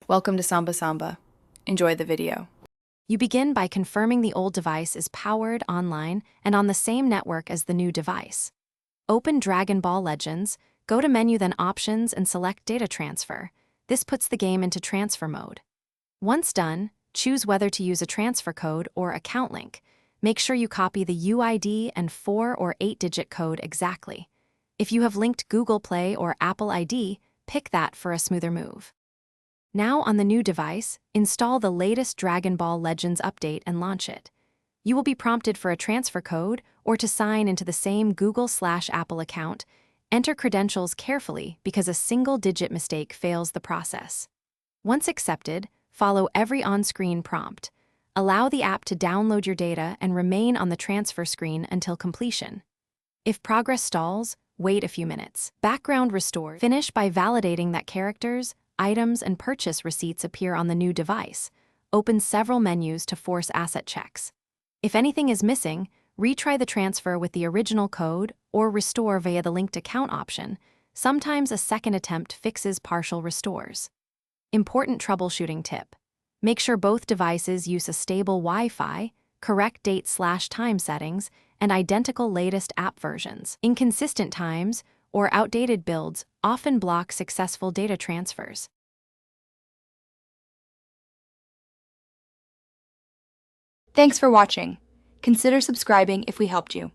Welcome to Samba Samba. Enjoy the video. You begin by confirming the old device is powered, online, and on the same network as the new device. Open Dragon Ball Legends, go to Menu then Options and select Data Transfer. This puts the game into transfer mode. Once done, choose whether to use a transfer code or account link. Make sure you copy the UID and 4 or 8-digit code exactly. If you have linked Google Play or Apple ID, pick that for a smoother move. Now on the new device, install the latest Dragon Ball Legends update and launch it. You will be prompted for a transfer code or to sign into the same Google/Apple account. Enter credentials carefully because a single-digit mistake fails the process. Once accepted, follow every on-screen prompt. Allow the app to download your data and remain on the transfer screen until completion. If progress stalls, wait a few minutes. Background restore. Finish by validating that characters, items, and purchase receipts appear on the new device. Open several menus to force asset checks. If anything is missing, retry the transfer with the original code or restore via the linked account option. Sometimes a second attempt fixes partial restores. Important troubleshooting tip. Make sure both devices use a stable Wi-Fi, correct date/time settings, and identical latest app versions. Inconsistent times or outdated builds often block successful data transfers. Thanks for watching. Consider subscribing if we helped you.